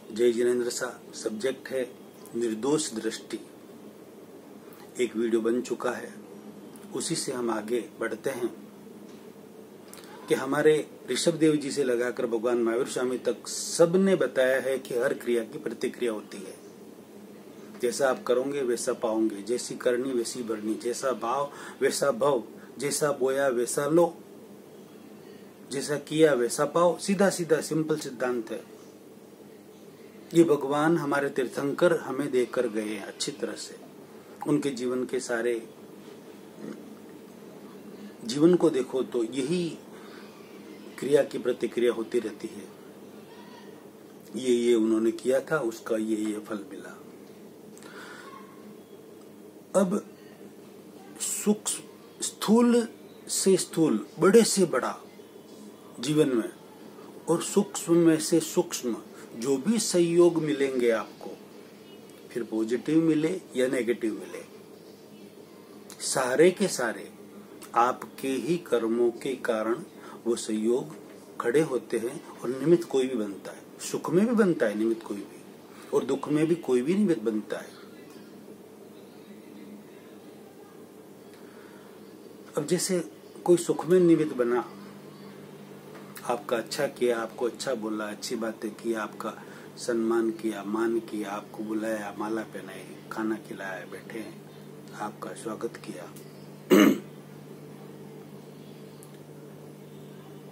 जय जिनेन्द्र साहब। सब्जेक्ट है निर्दोष दृष्टि। एक वीडियो बन चुका है, उसी से हम आगे बढ़ते हैं कि हमारे ऋषभ देव जी से लगाकर भगवान महावीर स्वामी तक सबने बताया है कि हर क्रिया की प्रतिक्रिया होती है। जैसा आप करोगे वैसा पाओगे, जैसी करनी वैसी भरनी, जैसा भाव वैसा भव, जैसा बोया वैसा लो, जैसा किया वैसा पाओ। सीधा सीधा सिंपल सिद्धांत है। ये भगवान हमारे तीर्थंकर हमें देकर गए हैं अच्छी तरह से। उनके जीवन के सारे जीवन को देखो तो यही क्रिया की प्रतिक्रिया होती रहती है। ये उन्होंने किया था, उसका ये फल मिला। अब सूक्ष्म स्थूल से स्थूल, बड़े से बड़ा जीवन में और सूक्ष्म में से सूक्ष्म जो भी सहयोग मिलेंगे आपको, फिर पॉजिटिव मिले या नेगेटिव मिले, सारे के सारे आपके ही कर्मों के कारण वो सहयोग खड़े होते हैं और निमित्त कोई भी बनता है। सुख में भी बनता है निमित्त कोई भी, और दुख में भी कोई भी निमित्त बनता है। अब जैसे कोई सुख में निमित्त बना, आपका अच्छा किया, आपको अच्छा बोला, अच्छी बातें की, आपका सम्मान किया, मान किया, आपको बुलाया, माला पहनाई, खाना खिलाया, बैठे आपका स्वागत किया,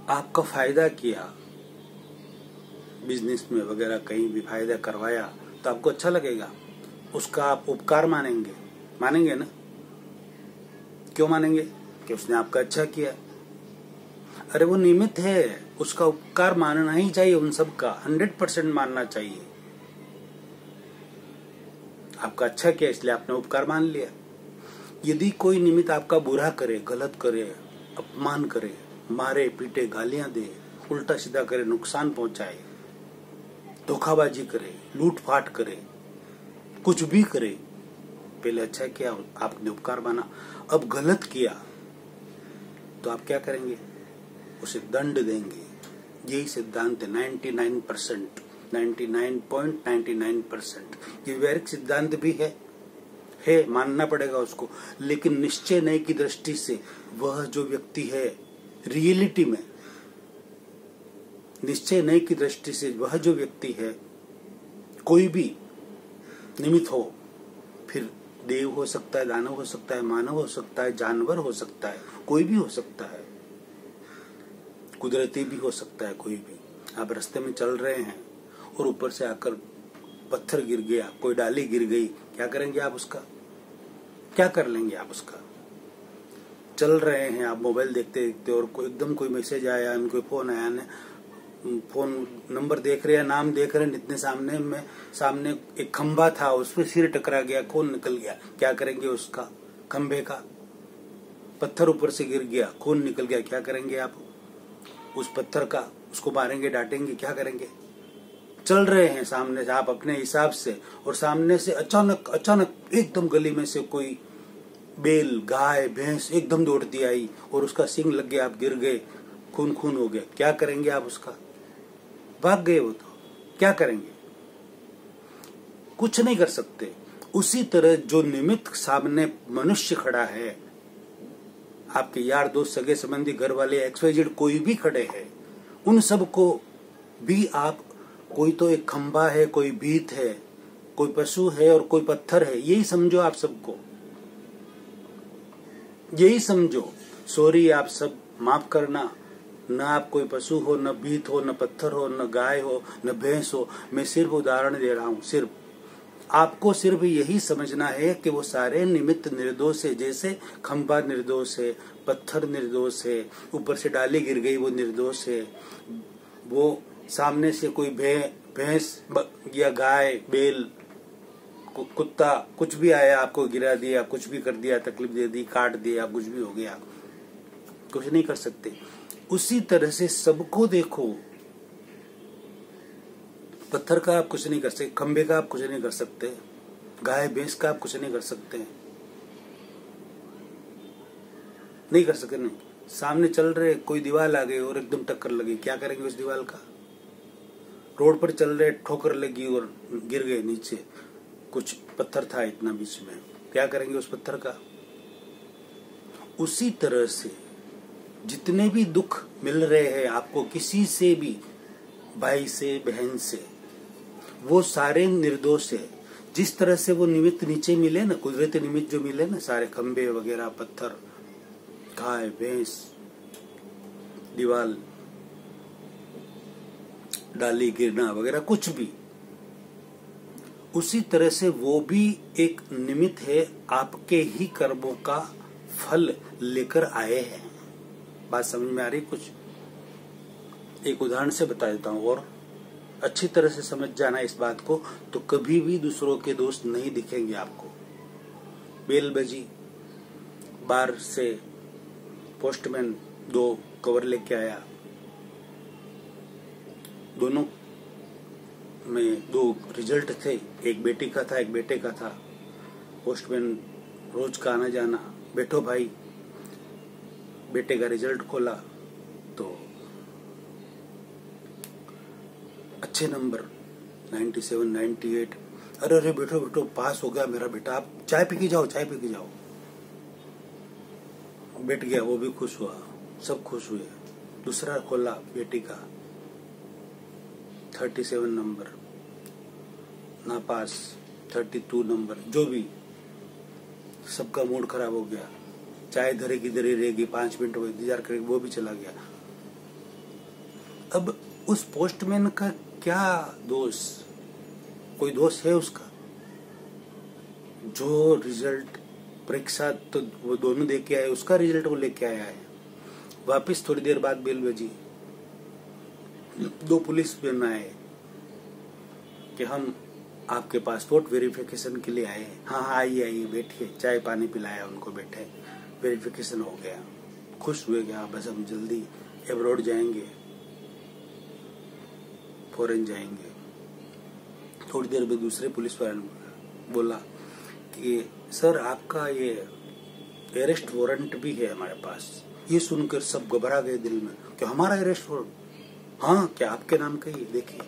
आपका फायदा किया, बिजनेस में वगैरह कहीं भी फायदा करवाया, तो आपको अच्छा लगेगा। उसका आप उपकार मानेंगे ना? क्यों मानेंगे? कि उसने आपका अच्छा किया। अरे वो निमित्त है, उसका उपकार मानना ही चाहिए। उन सब का 100% मानना चाहिए। आपका अच्छा किया इसलिए आपने उपकार मान लिया। यदि कोई निमित्त आपका बुरा करे, गलत करे, अपमान करे, मारे पीटे, गालियां दे, उल्टा सीधा करे, नुकसान पहुंचाए, धोखाबाजी करे, लूटपाट करे, कुछ भी करे, पहले अच्छा किया, आपने उपकार माना। अब गलत किया तो आप क्या करेंगे? उसे दंड देंगे। यही सिद्धांत है। 99%, 99.99% ये वैदिक सिद्धांत भी है, मानना पड़ेगा उसको। लेकिन निश्चय नय की दृष्टि से वह जो व्यक्ति है, रियलिटी में निश्चय नय की दृष्टि से वह जो व्यक्ति है, कोई भी निमित्त हो, फिर देव हो सकता है, दानव हो सकता है, मानव हो सकता है, जानवर हो सकता है, कोई भी हो सकता है, कुदरती भी हो सकता है, कोई भी। आप रास्ते में चल रहे हैं और ऊपर से आकर पत्थर गिर गया, कोई डाली गिर गई, क्या करेंगे आप उसका? क्या कर लेंगे आप उसका? चल रहे हैं आप मोबाइल देखते देखते और कोई मैसेज आया, कोई फोन आया, फोन नंबर देख रहे हैं, नाम देख रहे हैं, इतने सामने एक खंभा था, उसमें सिर टकरा गया, खून निकल गया, क्या करेंगे उसका? खंभे का पत्थर ऊपर से गिर गया, खून निकल गया, क्या करेंगे आप? उस पत्थर का उसको मारेंगे, डांटेंगे, क्या करेंगे? चल रहे हैं सामने से आप अपने हिसाब से, और सामने से अचानक एकदम गली में से कोई बैल, गाय, भैंस एकदम दौड़ती आई और उसका सींग लग गया, आप गिर गए, खून हो गया, क्या करेंगे आप उसका? भाग गए वो, तो क्या करेंगे? कुछ नहीं कर सकते। उसी तरह जो निमित्त सामने मनुष्य खड़ा है, आपके यार दोस्त, सगे संबंधी, घर वाले, XYZ कोई भी खड़े हैं, उन सब को भी आप, कोई तो एक खंभा है, कोई भीत है, कोई पशु है और कोई पत्थर है, यही समझो आप सबको, यही समझो। सॉरी, आप सब माफ करना, न आप कोई पशु हो, न भीत हो, न पत्थर हो, न गाय हो, न भैंस हो। मैं सिर्फ उदाहरण दे रहा हूँ। सिर्फ आपको सिर्फ यही समझना है कि वो सारे निमित्त निर्दोष है। जैसे खंभा निर्दोष है, पत्थर निर्दोष है, ऊपर से डाली गिर गई वो निर्दोष है, वो सामने से कोई भैंस या गाय, बैल, कुत्ता कुछ भी आया, आपको गिरा दिया, कुछ भी कर दिया, तकलीफ दे दी, काट दिया, कुछ भी हो गया, कुछ नहीं कर सकते। उसी तरह से सबको देखो। पत्थर का आप कुछ नहीं कर सकते, खंबे का आप कुछ नहीं कर सकते, गाय भैंस का आप कुछ नहीं कर सकते, नहीं कर सकते। नहीं, सामने चल रहे, कोई दीवार आ गई और एकदम टक्कर लगी, क्या करेंगे उस दीवार का? रोड पर चल रहे, ठोकर लगी और गिर गए नीचे, कुछ पत्थर था इतना बीच में, क्या करेंगे उस पत्थर का? उसी तरह से जितने भी दुख मिल रहे हैं आपको किसी से भी, भाई से, बहन से, वो सारे निर्दोष है। जिस तरह से वो निमित्त नीचे मिले ना, कुदरती निमित्त जो मिले ना, सारे खंबे वगैरह, पत्थर, गाय, भैंस, दीवाल, डाली गिरना वगैरह कुछ भी, उसी तरह से वो भी एक निमित्त है, आपके ही कर्मों का फल लेकर आए हैं। बात समझ में आ रही? कुछ एक उदाहरण से बता देता हूं और अच्छी तरह से समझ जाना इस बात को, तो कभी भी दूसरों के दोस्त नहीं दिखेंगे आपको। बेल बजी, बाहर से पोस्टमैन 2 कवर लेके आया, दोनों में 2 रिजल्ट थे, एक बेटी का था, एक बेटे का था। पोस्टमैन रोज का आना जाना, बैठो भाई, बेटे का रिजल्ट खोला तो अच्छे नंबर 97, 98। अरे अरे बैठो बैठो, पास हो गया मेरा बेटा, आप चाय पी के जाओ, चाय पी के जाओ। बैठ गया, वो भी खुश हुआ, सब खुश हुए। दूसरा खोला बेटी का, 37 नंबर, ना पास, 32 नंबर, जो भी, सबका मूड खराब हो गया। चाय धरे की धरे रहेगी, 5 मिनट इंतजार करेगी, वो भी चला गया। अब उस पोस्टमैन का क्या दोष? कोई दोष है उसका? जो रिजल्ट परीक्षा तो वो दोनों दे के आए, उसका रिजल्ट वो लेके आया है। वापिस थोड़ी देर बाद बेल बजी, 2 पुलिस मैन आए कि हम आपके पासपोर्ट वेरिफिकेशन के लिए आए हैं। हाँ हाँ, आइए आइए, बैठिए। चाय पानी पिलाया उनको, बैठे, वेरिफिकेशन हो गया, खुश हुए गया। बस हम जल्दी एब्रॉड जाएंगे, फॉरेन जाएंगे। थोड़ी देर में दूसरे पुलिस वाले ने बोला कि सर आपका ये अरेस्ट वारंट भी है हमारे पास। ये सुनकर सब घबरा गए दिल में कि हमारा अरेस्ट वारंट? हाँ, क्या आपके नाम का ही? देखिए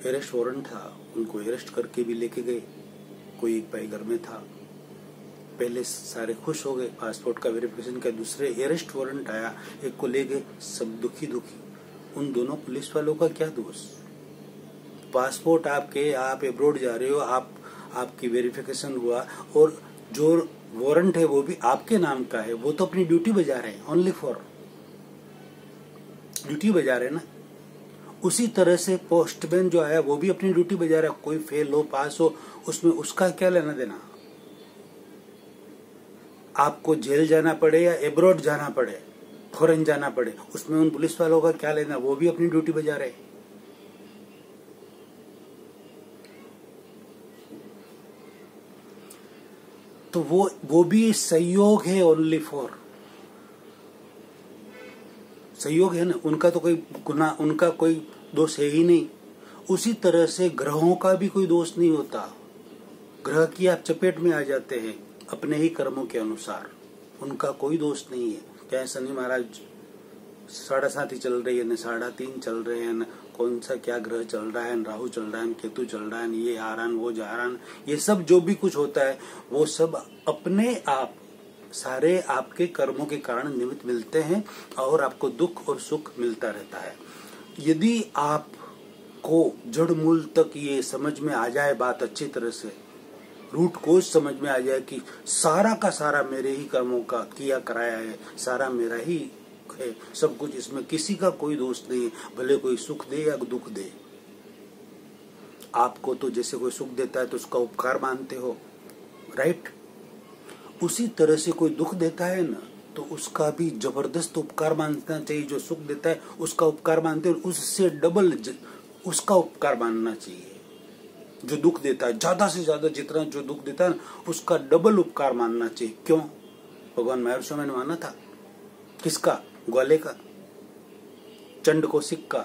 अरेस्ट वारंट था, उनको अरेस्ट करके भी लेके गए। कोई एक भाई घर में था, पहले सारे खुश हो गए, पासपोर्ट का वेरिफिकेशन का, दूसरे अरेस्ट वारंट आया, एक को ले गए, सब दुखी दुखी। उन दोनों पुलिस वालों का क्या दोष? पासपोर्ट आपके, आप एब्रोड जा रहे हो, आपकी वेरिफिकेशन हुआ और जो वारंट है वो भी आपके नाम का है, वो तो अपनी ड्यूटी बजा रहे हैं, ओनली फॉर ड्यूटी बजा रहे हैं ना। उसी तरह से पोस्टमैन जो आया वो भी अपनी ड्यूटी बजा रहा है, कोई फेल हो पास हो उसमें उसका क्या लेना देना? आपको जेल जाना पड़े या एब्रोड जाना पड़े, फॉरेन जाना पड़े, उसमें उन पुलिस वालों का क्या लेना? वो भी अपनी ड्यूटी बजा रहे। तो वो भी सहयोग है, ओनली फॉर सहयोग है ना। उनका तो कोई गुनाह, उनका कोई दोष है ही नहीं। उसी तरह से ग्रहों का भी कोई दोष नहीं होता। ग्रह की आप चपेट में आ जाते हैं अपने ही कर्मों के अनुसार, उनका कोई दोष नहीं है। चाहे शनि महाराज 7.5 चल रही है, न 3.5 चल रहे हैं, न कौन सा क्या ग्रह चल रहा है, न राहु चल रहा है, न केतु चल रहा है, ये आ रहा है, वो जा रहा है, ये सब जो भी कुछ होता है वो सब अपने आप सारे आपके कर्मों के कारण निमित्त मिलते हैं और आपको दुख और सुख मिलता रहता है। यदि आपको जड़ मूल तक ये समझ में आ जाए बात अच्छी तरह से, रूट कोज समझ में आ जाए कि सारा का सारा मेरे ही कर्मों का किया कराया है, सारा मेरा ही है सब कुछ, इसमें किसी का कोई दोष नहीं है, भले कोई सुख दे या दुख दे। आपको तो जैसे कोई सुख देता है तो उसका उपकार मानते हो, राइट? उसी तरह से कोई दुख देता है ना, तो उसका भी जबरदस्त उपकार मानना चाहिए। जो सुख देता है उसका उपकार मानते हो, उससे डबल उसका उपकार मानना चाहिए। जो दुख देता है ज्यादा से ज्यादा, जितना जो दुख देता है उसका डबल उपकार मानना चाहिए। क्यों? भगवान महावीर स्वामी ने माना था। किसका? ग्वाले का, चंड कौशिक का।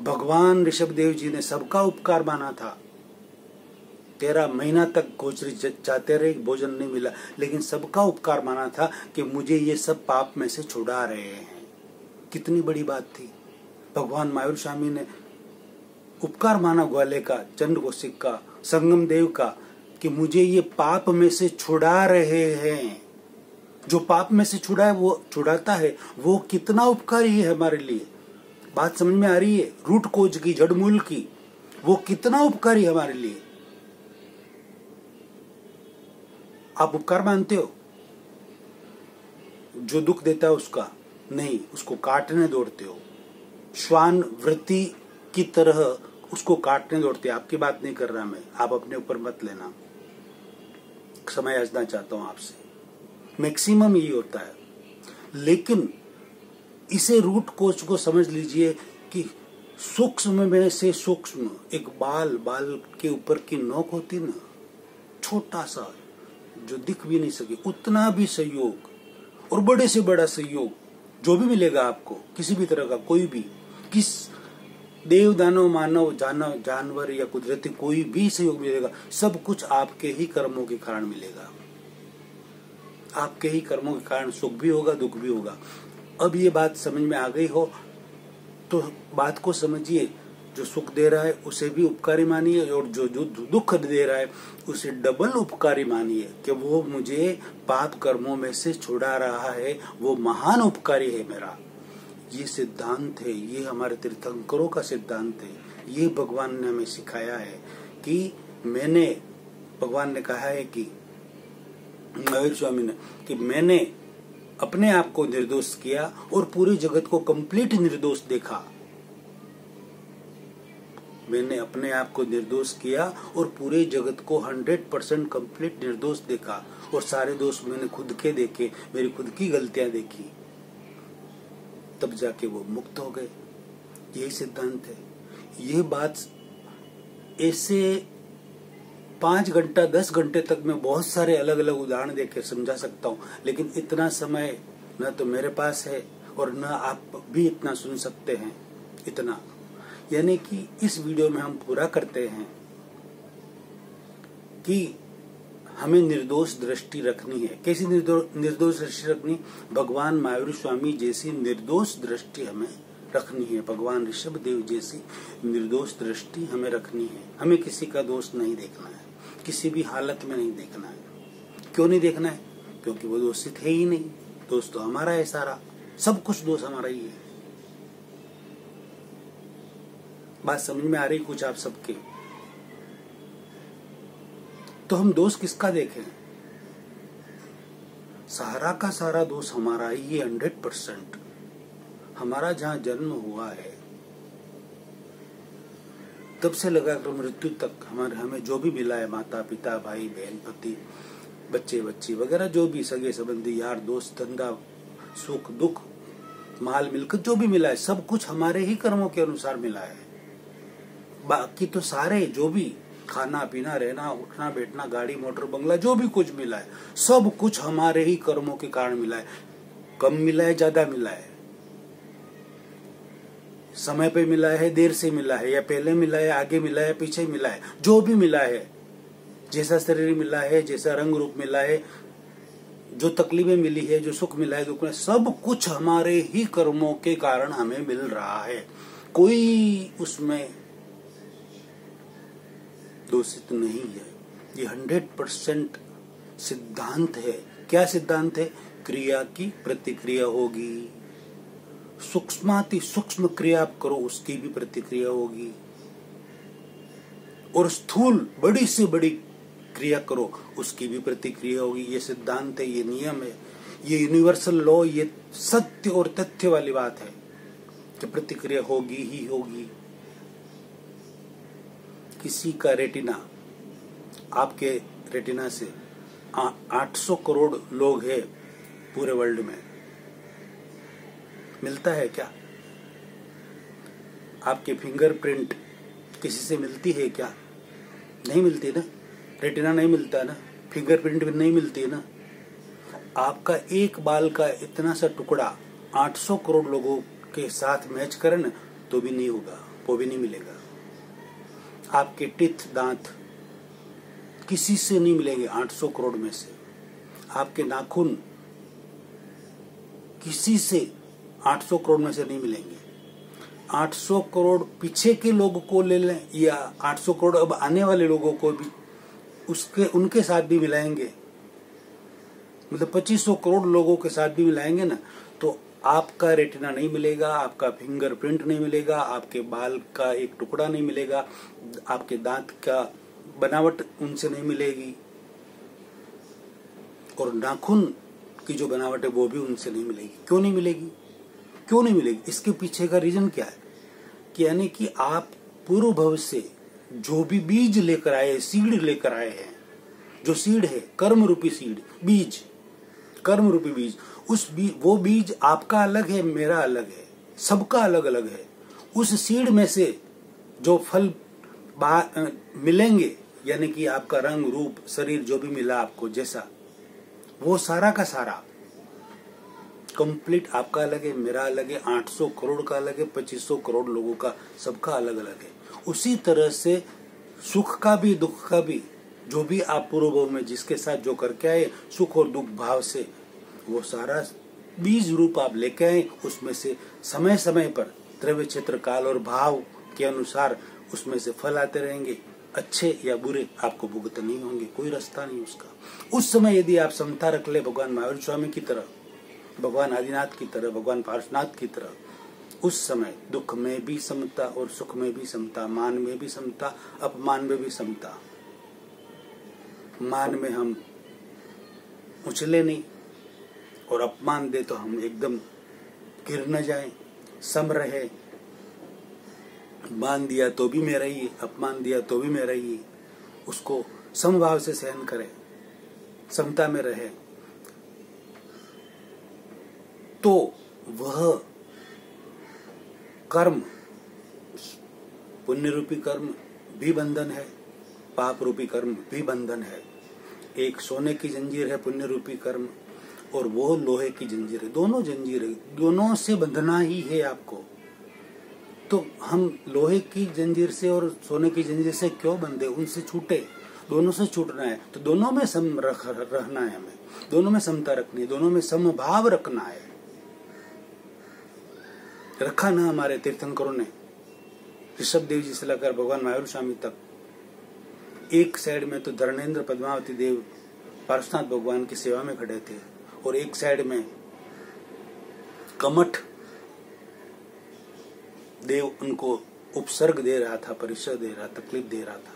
भगवान ऋषभदेव जी ने सबका उपकार माना था। 13 महीना तक गोचरी जाते रहे, भोजन नहीं मिला, लेकिन सबका उपकार माना था कि मुझे ये सब पाप में से छुड़ा रहे हैं। कितनी बड़ी बात थी। भगवान महावीर स्वामी ने उपकार माना ग्वाले का, चंद्र कौशिक का, संगम देव का, कि मुझे ये पाप में से छुड़ा रहे हैं। जो पाप में से छुड़ा है, वो छुड़ाता है, वो कितना उपकारी है हमारे लिए। बात समझ में आ रही है? रूट कोज की, जड़मूल की, वो कितना उपकारी है हमारे लिए। आप उपकार मानते हो? जो दुख देता है उसका नहीं, उसको काटने दौड़ते हो। श्वान वृत्ति की तरह उसको काटने दौड़ते। आपकी बात नहीं कर रहा मैं, आप अपने ऊपर मत लेना। समय याचना चाहता हूं आपसे। मैक्सिमम यही होता है। लेकिन इसे रूट कोच को समझ लीजिए कि सूक्ष्म में से सूक्ष्म एक बाल के ऊपर की नोक होती ना, छोटा सा जो दिख भी नहीं सके, उतना भी सहयोग और बड़े से बड़ा सहयोग जो भी मिलेगा आपको, किसी भी तरह का, कोई भी, किस देव दानव मानव जानवर या कुदरती कोई भी सहयोग मिलेगा, सब कुछ आपके ही कर्मों के कारण मिलेगा। आपके ही कर्मों के कारण सुख भी होगा, दुख भी होगा। अब ये बात समझ में आ गई हो तो बात को समझिए। जो सुख दे रहा है उसे भी उपकारी मानिए, और जो दुख दे रहा है उसे डबल उपकारी मानिए कि वो मुझे पाप कर्मों में से छुड़ा रहा है, वो महान उपकारी है मेरा। ये सिद्धांत है, ये हमारे तीर्थंकरों का सिद्धांत है। ये भगवान ने हमें सिखाया है कि भगवान ने कहा है कि महावीर स्वामी ने, कि मैंने अपने आप को निर्दोष किया और पूरे जगत को कंप्लीट निर्दोष देखा। मैंने अपने आप को निर्दोष किया और पूरे जगत को 100% कंप्लीट निर्दोष देखा, और सारे दोष मैंने खुद के देखे, मेरी खुद की गलतियां देखी, तब जाके वो मुक्त हो गए। यही सिद्धांत है। ये बात ऐसे 5 घंटा 10 घंटे तक मैं बहुत सारे अलग अलग उदाहरण देकर समझा सकता हूँ, लेकिन इतना समय न तो मेरे पास है और न आप भी इतना सुन सकते हैं। इतना यानी कि इस वीडियो में हम पूरा करते हैं कि हमें निर्दोष दृष्टि रखनी है। कैसी निर्दोष दृष्टि रखनी? भगवान महावीर स्वामी जैसी निर्दोष दृष्टि हमें रखनी है। भगवान ऋषभ देव जैसी निर्दोष दृष्टि हमें रखनी है। हमें किसी का दोष नहीं देखना है, किसी भी हालत में नहीं देखना है। क्यों नहीं देखना है? क्योंकि वो दोषित है ही नहीं। दोष तो हमारा है, सारा सब कुछ दोष हमारा ही है। बात समझ में आ रही कुछ आप सबके? तो हम दोष किसका देखें? सारा का सारा दोष हमारा ही है, 100%। हमारा जहां जन्म हुआ है तब से लगाकर मृत्यु तक हमें जो भी मिला है, माता पिता, भाई बहन, पति, बच्चे बच्ची वगैरह, जो भी सगे संबंधी, यार दोस्त, धंधा, सुख दुख, माल मिलकर जो भी मिला है, सब कुछ हमारे ही कर्मों के अनुसार मिला है। बाकी तो सारे जो भी खाना पीना, रहना, उठना बैठना, गाड़ी मोटर बंगला, जो भी कुछ मिला है, सब कुछ हमारे ही कर्मों के कारण मिला है। कम मिला है, ज्यादा मिला है, समय पे मिला है, देर से मिला है, या पहले मिला है, आगे मिला है, पीछे मिला है, जो भी मिला है, जैसा शरीर मिला है, जैसा रंग रूप मिला है, जो तकलीफें मिली है, जो सुख मिला है, दुख मिला है, सब कुछ हमारे ही कर्मों के कारण हमें मिल रहा है। कोई उसमें दोषित नहीं है। ये 100% सिद्धांत है। क्या सिद्धांत है? क्रिया की प्रतिक्रिया होगी। सूक्ष्माति सूक्ष्म क्रिया आप करो, उसकी भी प्रतिक्रिया होगी, और स्थूल बड़ी से बड़ी क्रिया करो, उसकी भी प्रतिक्रिया होगी। ये सिद्धांत है, ये नियम है, ये यूनिवर्सल लॉ, ये सत्य और तथ्य वाली बात है कि प्रतिक्रिया होगी ही होगी। किसी का रेटिना, आपके रेटिना से 800 करोड़ लोग हैं पूरे वर्ल्ड में, मिलता है क्या? आपके फिंगरप्रिंट किसी से मिलती है क्या? नहीं मिलती ना। रेटिना नहीं मिलता ना, फिंगरप्रिंट भी नहीं मिलती है ना। आपका एक बाल का इतना सा टुकड़ा 800 करोड़ लोगों के साथ मैच करे ना, तो भी नहीं होगा, वो भी नहीं मिलेगा। आपके टीथ, दांत किसी से नहीं मिलेंगे 800 करोड़ में से। आपके नाखून किसी से 800 करोड़ में से नहीं मिलेंगे। 800 करोड़ पीछे के लोगों को ले लें या 800 करोड़ अब आने वाले लोगों को भी उनके साथ भी मिलाएंगे, मतलब 2500 करोड़ लोगों के साथ भी मिलाएंगे ना, तो आपका रेटिना नहीं मिलेगा, आपका फिंगरप्रिंट नहीं मिलेगा, आपके बाल का एक टुकड़ा नहीं मिलेगा, आपके दांत का बनावट उनसे नहीं मिलेगी, और नाखून की जो बनावट है वो भी उनसे नहीं मिलेगी। क्यों नहीं मिलेगी? क्यों नहीं मिलेगी? इसके पीछे का रीजन क्या है कि यानी कि आप पूर्व भव से जो भी बीज लेकर आए, सीड लेकर आए हैं, जो सीड है कर्म रूपी सीड, बीज, कर्म रूपी बीज, वो बीज आपका अलग है, मेरा अलग है, सबका अलग अलग है। उस सीड में से जो फल मिलेंगे, यानी कि आपका रंग रूप शरीर जो भी मिला आपको जैसा, वो सारा का सारा कंप्लीट आपका अलग है, मेरा अलग है, 800 करोड़ का अलग है, 2500 करोड़ लोगों का सबका अलग अलग है। उसी तरह से सुख का भी दुख का भी, जो भी आप पूर्व भाव में जिसके साथ जो करके आए सुख और दुख भाव से, वो सारा बीज रूप आप लेके आए। उसमें से समय समय पर द्रव्य क्षेत्र काल और भाव के अनुसार उसमें से फल आते रहेंगे, अच्छे या बुरे आपको भुगत नहीं होंगे, कोई रास्ता नहीं उसका। उस समय यदि आप समता रख ले भगवान महावीर स्वामी की तरह, भगवान आदिनाथ की तरह, भगवान पार्श्वनाथ की तरह, उस समय दुख में भी समता और सुख में भी समता, मान में भी समता, अपमान में भी समता। मान में हम उछले नहीं और अपमान दे तो हम एकदम गिर न जाएं, सम रहे। मान दिया तो भी मेरा ही, अपमान दिया तो भी मेरा ही, उसको समभाव से सहन करे, समता में रहे, तो वह कर्म, पुण्य रूपी कर्म भी बंधन है, पाप रूपी कर्म भी बंधन है। एक सोने की जंजीर है पुण्य रूपी कर्म, और वो लोहे की जंजीर है। दोनों जंजीर है, दोनों से बंधना ही है आपको। तो हम लोहे की जंजीर से और सोने की जंजीर से क्यों बंधे? उनसे छूटे, दोनों से छूटना है। तो दोनों में सम रहना है, हमें दोनों में समता रखनी है, दोनों में समभाव रखना है। रखा ना हमारे तीर्थंकरों ने, ऋषभ देव जी से लेकर भगवान महावीर स्वामी तक। एक साइड में तो धर्मेंद्र पद्मावती देव पार्श्वनाथ भगवान की सेवा में खड़े थे, और एक साइड में कमठ देव उनको उपसर्ग दे रहा था, परिचय दे रहा, तकलीफ दे रहा था।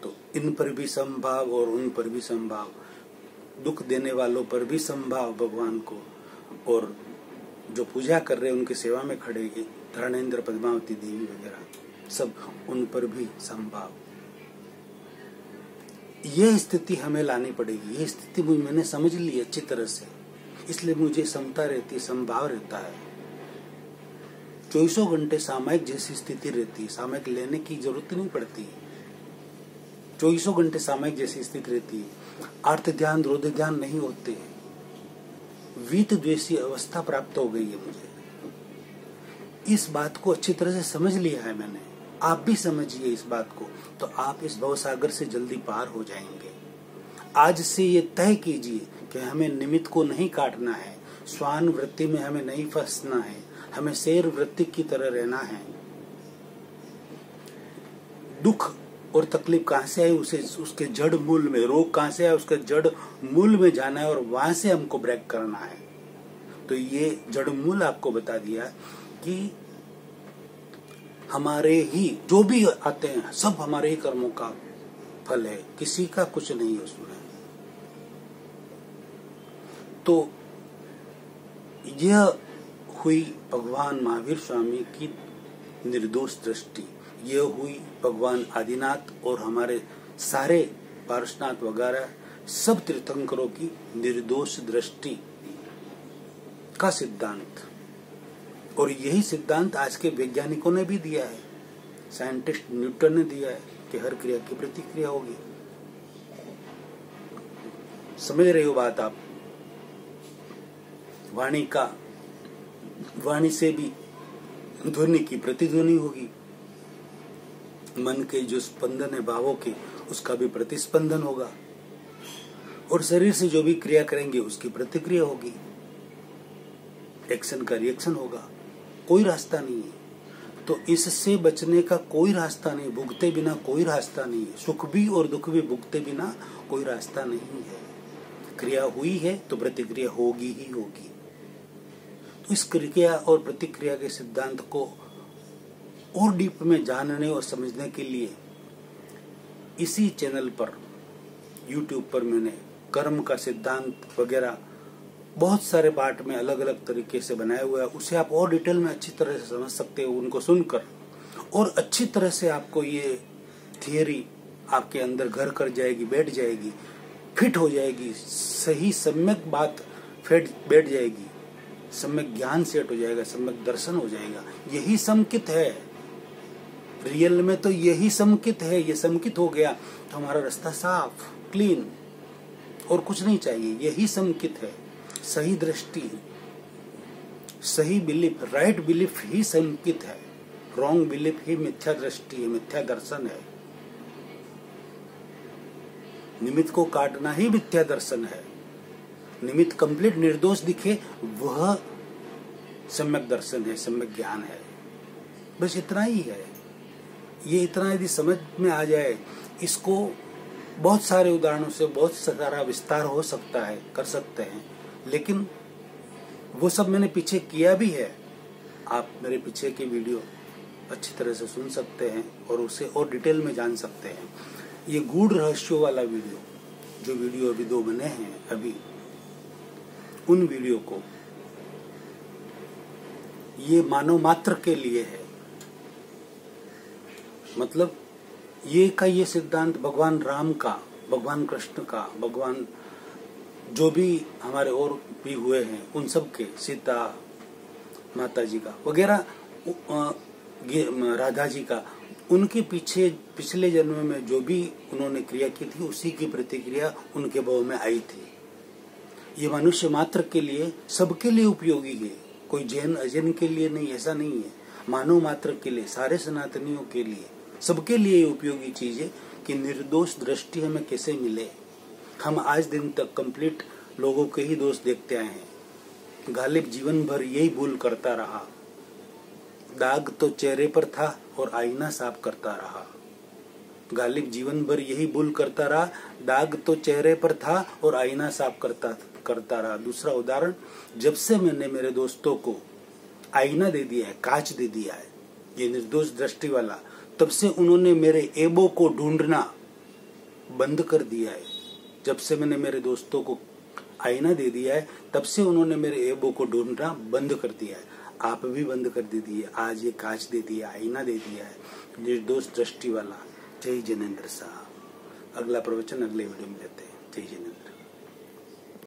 तो इन पर भी संभाव और उन पर भी संभाव, दुख देने वालों पर भी संभाव भगवान को, और जो पूजा कर रहे उनकी सेवा में खड़े धर्मेंद्र पद्मावती देवी वगैरह सब, उन पर भी संभाव। यह स्थिति हमें लानी पड़ेगी। यह स्थिति मैंने समझ ली अच्छी तरह से, इसलिए मुझे समता रहती है, संभाव रहता है। 24 घंटे सामयिक जैसी स्थिति रहती है, सामयिक लेने की जरूरत नहीं पड़ती। 24 घंटे सामयिक जैसी स्थिति रहती है। अर्थ ध्यान रोध ध्यान नहीं होते, वीत द्वेषी अवस्था प्राप्त हो गई है मुझे। इस बात को अच्छी तरह से समझ लिया है मैंने, आप भी समझिए इस बात को, तो आप इस भवसागर से जल्दी पार हो जाएंगे। आज से ये तय कीजिए कि हमें निमित्त को नहीं काटना है, स्वान वृत्ति में हमें नहीं फंसना है, हमें शेर वृत्ति की तरह रहना है। दुख और तकलीफ कहां से आई, उसे उसके जड़ मूल में, रोग कहां से आया उसके जड़ मूल में जाना है, और वहां से हमको ब्रेक करना है। तो ये जड़ मूल आपको बता दिया कि हमारे ही जो भी आते हैं सब हमारे ही कर्मों का फल है, किसी का कुछ नहीं है उसमें। तो यह हुई भगवान महावीर स्वामी की निर्दोष दृष्टि, यह हुई भगवान आदिनाथ और हमारे सारे पार्श्वनाथ वगैरह सब तीर्थंकरों की निर्दोष दृष्टि का सिद्धांत। और यही सिद्धांत आज के वैज्ञानिकों ने भी दिया है, साइंटिस्ट न्यूटन ने दिया है कि हर क्रिया की प्रतिक्रिया होगी। समझ रहे हो बात आप? वाणी से भी ध्वनि की प्रतिध्वनि होगी, मन के जो स्पंदन है भावों के उसका भी प्रतिस्पंदन होगा, और शरीर से जो भी क्रिया करेंगे उसकी प्रतिक्रिया होगी, एक्शन का रिएक्शन होगा। कोई रास्ता नहीं है। तो इससे बचने का कोई रास्ता नहीं, भुगते बिना कोई रास्ता नहीं है। सुख भी और दुख भी भुगते बिना कोई रास्ता नहीं है। क्रिया हुई है तो प्रतिक्रिया होगी ही होगी। तो इस क्रिया और प्रतिक्रिया के सिद्धांत को और डीप में जानने और समझने के लिए इसी चैनल पर, YouTube पर मैंने कर्म का सिद्धांत वगैरह बहुत सारे पार्ट में अलग अलग तरीके से बनाया हुआ है। उसे आप और डिटेल में अच्छी तरह से समझ सकते हो उनको सुनकर, और अच्छी तरह से आपको ये थियरी आपके अंदर घर कर जाएगी, बैठ जाएगी, फिट हो जाएगी, सही सम्यक बात बैठ जाएगी, सम्यक ज्ञान सेट हो जाएगा, सम्यक दर्शन हो जाएगा। यही समकित है, रियल में तो यही समकित है। ये समकित हो गया तो हमारा रास्ता साफ, क्लीन, और कुछ नहीं चाहिए। यही समकित है। सही दृष्टि, सही बिलीफ, राइट बिलीफ ही समकित है। रॉन्ग बिलीफ ही मिथ्या दृष्टि है, मिथ्या दर्शन है। निमित्त को काटना ही मिथ्या दर्शन है। निमित्त कंप्लीट निर्दोष दिखे वह सम्यक दर्शन है, सम्यक ज्ञान है। बस इतना ही है। ये इतना यदि समझ में आ जाए, इसको बहुत सारे उदाहरणों से बहुत सारा विस्तार हो सकता है, कर सकते हैं, लेकिन वो सब मैंने पीछे किया भी है। आप मेरे पीछे के वीडियो अच्छी तरह से सुन सकते हैं और उसे और डिटेल में जान सकते हैं। ये गूढ़ रहस्यों वाला वीडियो, जो वीडियो अभी 2 बने हैं अभी, उन वीडियो को ये मानव मात्र के लिए है। मतलब ये सिद्धांत भगवान राम का, भगवान कृष्ण का, भगवान जो भी हमारे और भी हुए हैं उन सब के, सीता माता जी का वगैरह, राधा जी का, उनके पीछे पिछले जन्म में जो भी उन्होंने क्रिया की थी उसी की प्रतिक्रिया उनके भव में आई थी। ये मनुष्य मात्र के लिए, सबके लिए उपयोगी है। कोई जैन अजैन के लिए नहीं, ऐसा नहीं है। मानव मात्र के लिए, सारे सनातनियों के लिए, सबके लिए उपयोगी चीज है कि निर्दोष दृष्टि हमें कैसे मिले। हम आज दिन तक कंप्लीट लोगों के ही दोष देखते आए हैं। गालिब जीवन भर यही भूल करता रहा। दाग तो चेहरे पर था और आईना साफ करता रहा। गालिब जीवन भर यही भूल करता रहा। दाग तो चेहरे पर था और आईना साफ करता रहा। दूसरा उदाहरण, जब से मैंने मेरे दोस्तों को आईना दे दिया है, कांच दे दिया है, ये निर्दोष दृष्टि वाला, तब से उन्होंने मेरे ऐबों को ढूंढना बंद कर दिया है। जब से मैंने मेरे दोस्तों को आईना दे दिया है, तब से उन्होंने मेरे ऐबों को ढूंढना बंद कर दिया है। आप भी बंद कर दीजिए। आज ये कांच दे दिया, आईना दे दिया है, निर्दोष दृष्टि वाला। जय जिनेंद्र साहब। अगला प्रवचन अगले वीडियो में देते हैं। जय जिनेंद्र।